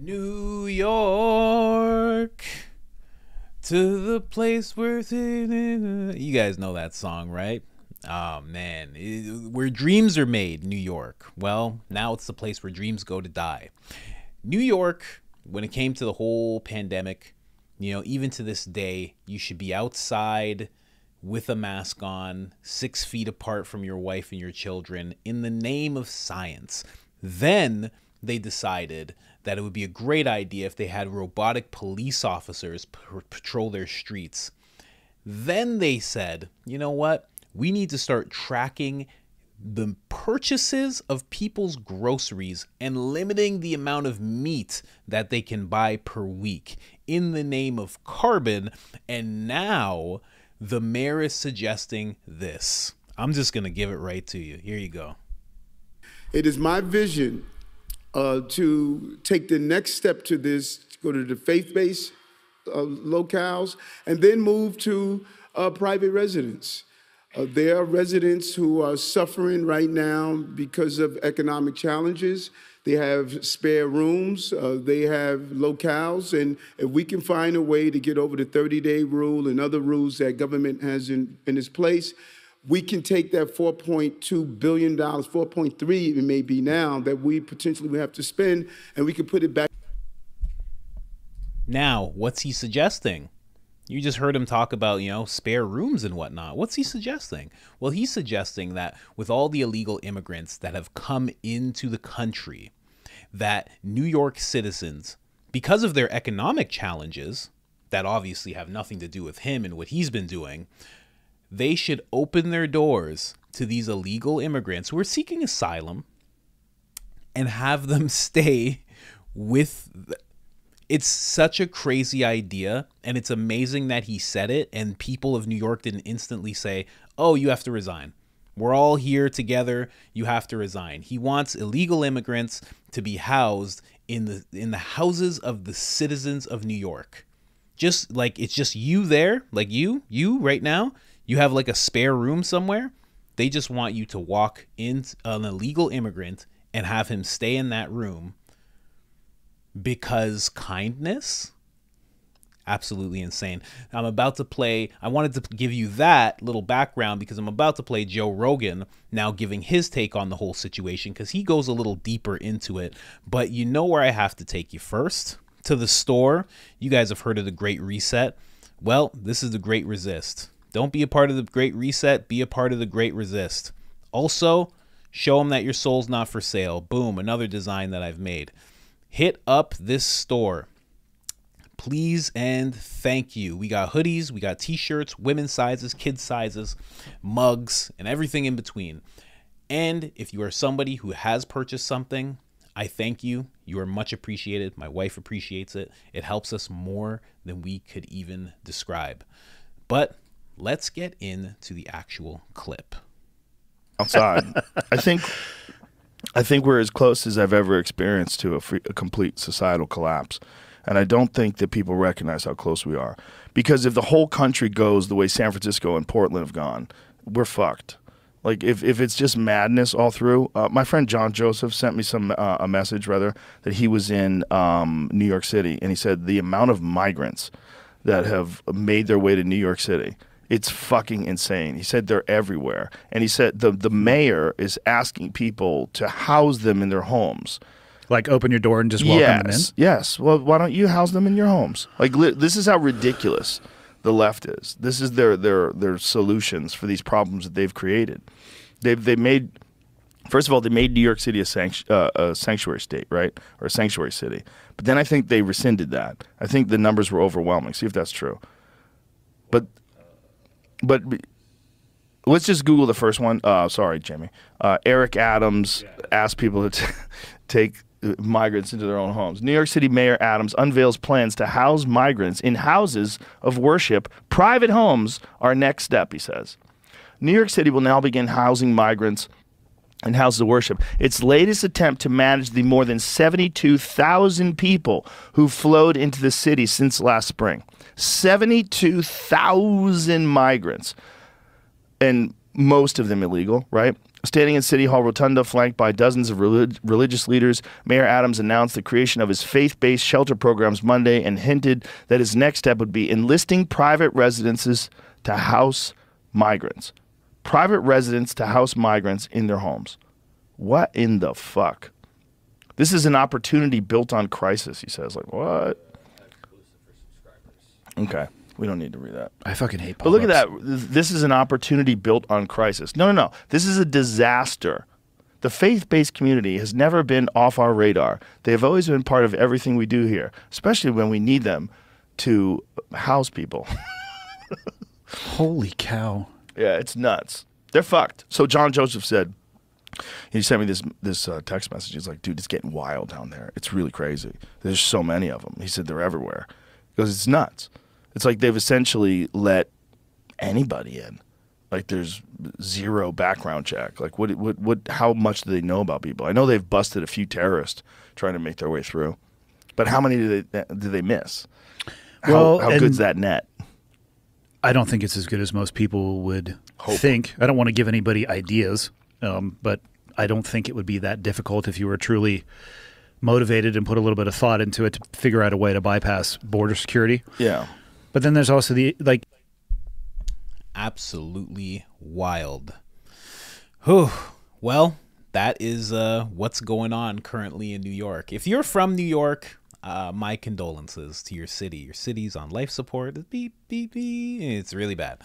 New York, to the place where you guys know that song, right? Oh man, where dreams are made, New York. Well, now it's the place where dreams go to die. New York, when it came to the whole pandemic, even to this day, you should be outside with a mask on, 6 feet apart from your wife and your children, in the name of science. Then they decided that it would be a great idea if they had robotic police officers patrol their streets. Then they said, you know what? We need to start tracking the purchases of people's groceries and limiting the amount of meat that they can buy per week in the name of carbon. And now the mayor is suggesting this. I'm just going to give it right to you. Here you go. It is my vision to take the next step to this, to go to the faith-based locales, and then move to private residents. There are residents who are suffering right now because of economic challenges. They have spare rooms, they have locales, and if we can find a way to get over the 30-day rule and other rules that government has in its place, we can take that $4.2 billion, 4.3 it may be now, that we potentially would have to spend, and we can put it back. Now, what's he suggesting? You just heard him talk about, spare rooms and whatnot. What's he suggesting? Well, he's suggesting that with all the illegal immigrants that have come into the country, that New York citizens, because of their economic challenges, that obviously have nothing to do with him and what he's been doing, they should open their doors to these illegal immigrants who are seeking asylum and have them stay with It's such a crazy idea, and it's amazing that he said it, and people of New York didn't instantly say, oh, you have to resign. We're all here together. You have to resign. He wants illegal immigrants to be housed in the houses of the citizens of New York. Just like it's just you there, like you right now. You have like a spare room somewhere. They just want you to walk in an illegal immigrant and have him stay in that room. Because kindness? Absolutely insane. I'm about to play, I wanted to give you that little background because I'm about to play Joe Rogan now giving his take on the whole situation because he goes a little deeper into it. But you know where I have to take you first? To the store. You guys have heard of the Great Reset. Well, this is the Great Resist. Don't be a part of the Great Reset. Be a part of the Great Resist. Also, show them that your soul's not for sale. Boom, another design that I've made. Hit up this store. Please and thank you. We got hoodies, we got t-shirts, women's sizes, kids sizes, mugs, and everything in between. And if you are somebody who has purchased something, I thank you. You are much appreciated. My wife appreciates it. It helps us more than we could even describe. But let's get into the actual clip. Outside. I think we're as close as I've ever experienced to a complete societal collapse. And I don't think that people recognize how close we are. Because if the whole country goes the way San Francisco and Portland have gone, we're fucked. Like, if it's just madness all through. My friend John Joseph sent me a message, rather, that he was in New York City. And he said the amount of migrants that have made their way to New York City, it's fucking insane. He said they're everywhere. And he said the mayor is asking people to house them in their homes. Like open your door and just welcome them in? Yes. Well, why don't you house them in your homes? Like, this is how ridiculous the left is. This is their solutions for these problems that they've created. They made, first of all, they made New York City a sanctuary state, right? Or a sanctuary city. But then I think they rescinded that. I think the numbers were overwhelming. See if that's true. But let's just Google the first one. Sorry, Jamie. Eric Adams asked people to take migrants into their own homes. New York City Mayor Adams unveils plans to house migrants in houses of worship. Private homes are next step, he says. New York City will now begin housing migrants in houses of worship. Its latest attempt to manage the more than 72,000 people who flowed into the city since last spring. 72,000 migrants. And most of them illegal, right? Standing in City Hall Rotunda, flanked by dozens of religious leaders, Mayor Adams announced the creation of his faith-based shelter programs Monday and hinted that his next step would be enlisting private residences to house migrants. Private residents to house migrants in their homes. What in the fuck? This is an opportunity built on crisis, he says. Like, what? Okay. We don't need to read that. I fucking hate But look at that. This is an opportunity built on crisis. No. This is a disaster. The faith-based community has never been off our radar. They have always been part of everything we do here, especially when we need them to house people. Holy cow. Yeah, it's nuts. They're fucked. So John Joseph said, he sent me this text message. He's like, dude, it's getting wild down there. It's really crazy. There's so many of them. He said they're everywhere. He goes, it's nuts. It's like they've essentially let anybody in. Like there's zero background check. Like what? How much do they know about people? I know they've busted a few terrorists trying to make their way through, but how many do they miss? How good's that net? I don't think it's as good as most people would think. I don't want to give anybody ideas, but I don't think it would be that difficult if you were truly motivated and put a little bit of thought into it to figure out a way to bypass border security. Yeah. But then there's also the, like... Absolutely wild. Whew. Well, that is what's going on currently in New York. If you're from New York, my condolences to your city. Your city's on life support. Beep, beep, beep. It's really bad.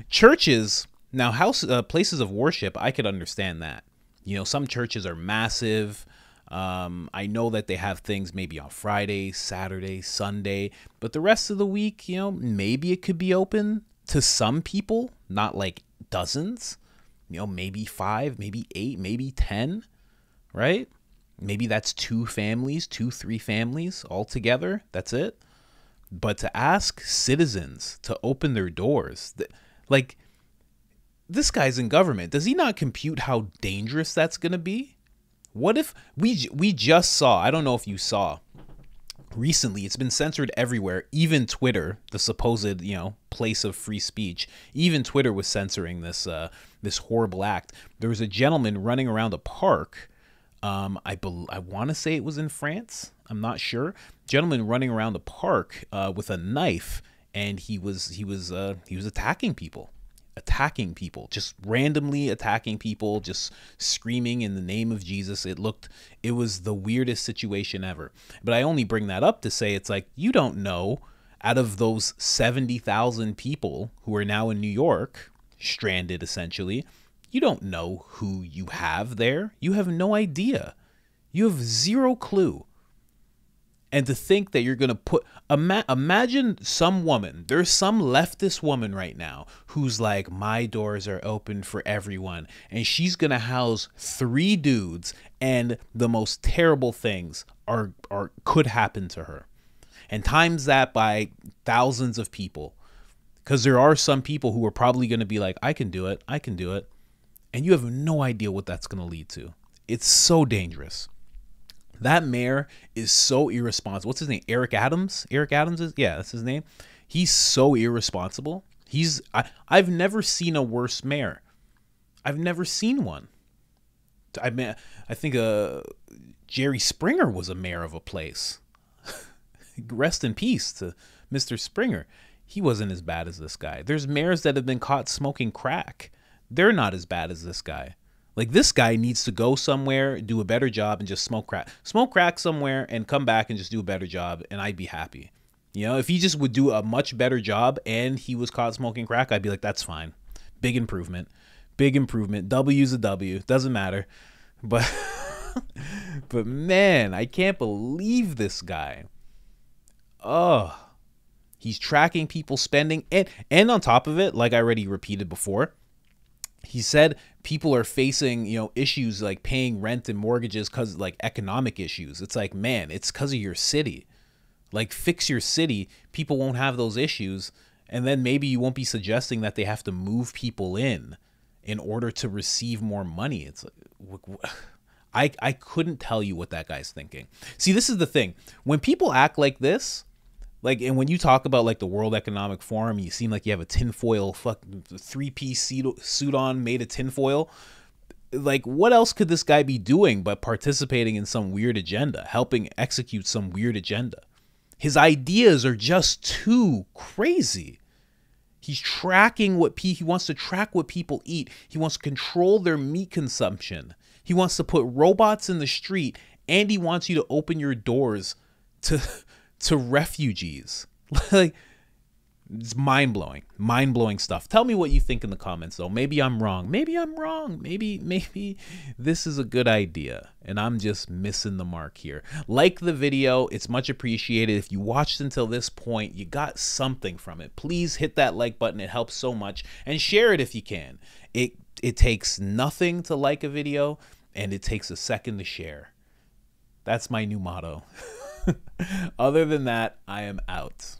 Churches, now places of worship, I could understand that. You know, some churches are massive. I know that they have things maybe on Friday, Saturday, Sunday, but the rest of the week, you know, maybe it could be open to some people, not like dozens, you know, maybe 5, maybe 8, maybe 10, right? Maybe that's 2 families, 3 families all together. That's it. But to ask citizens to open their doors, like this guy's in government. Does he not compute how dangerous that's going to be? What if we just saw, I don't know if you saw, recently it's been censored everywhere, even Twitter, the supposed, you know, place of free speech, even Twitter was censoring this this horrible act. There was a gentleman running around a park, I want to say it was in France, I'm not sure. Gentleman running around the park with a knife, and he was attacking people. Just randomly attacking people, just screaming in the name of Jesus. It was the weirdest situation ever. But I only bring that up to say it's like, you don't know, out of those 70,000 people who are now in New York, stranded essentially, you don't know who you have there. You have no idea. You have zero clue. And to think that you're going to put, imagine some woman, there's some leftist woman right now who's like, my doors are open for everyone. And she's going to house 3 dudes and the most terrible things could happen to her. And times that by thousands of people. Because there are some people who are probably going to be like, I can do it. I can do it. And you have no idea what that's going to lead to. It's so dangerous. That mayor is so irresponsible. What's his name? Eric Adams? Eric Adams is, yeah, that's his name. He's so irresponsible. I've never seen a worse mayor. I've never seen one. I think Jerry Springer was a mayor of a place. Rest in peace to Mr. Springer. He wasn't as bad as this guy. There's mayors that have been caught smoking crack. They're not as bad as this guy. Like, this guy needs to go somewhere, do a better job, and just smoke crack. Smoke crack somewhere and come back and just do a better job, and I'd be happy. You know, if he just would do a much better job and he was caught smoking crack, I'd be like, that's fine. Big improvement. Big improvement. W's a W. Doesn't matter. But, but man, I can't believe this guy. Oh, he's tracking people's spending. And on top of it, like I already repeated before, he said people are facing, you know, issues like paying rent and mortgages because like economic issues. It's like, man, it's because of your city. Like, fix your city. People won't have those issues. And then maybe you won't be suggesting that they have to move people in order to receive more money. It's like, I couldn't tell you what that guy's thinking. See, this is the thing. When people act like this, Like, and when you talk about like the World Economic Forum, you seem like you have a tinfoil fucking 3-piece suit on made of tinfoil. Like, what else could this guy be doing but participating in some weird agenda, helping execute some weird agenda? His ideas are just too crazy. He's tracking he wants to track what people eat. He wants to control their meat consumption. He wants to put robots in the street, and he wants you to open your doors to refugees. Like, it's mind-blowing stuff. Tell me what you think in the comments, though. Maybe I'm wrong. Maybe this is a good idea and I'm just missing the mark here. Like the video. It's much appreciated. If you watched until this point, you got something from it. Please hit that like button. It helps so much. And share it if you can. It takes nothing to like a video, and it takes a second to share. That's my new motto. Other than that, I am out.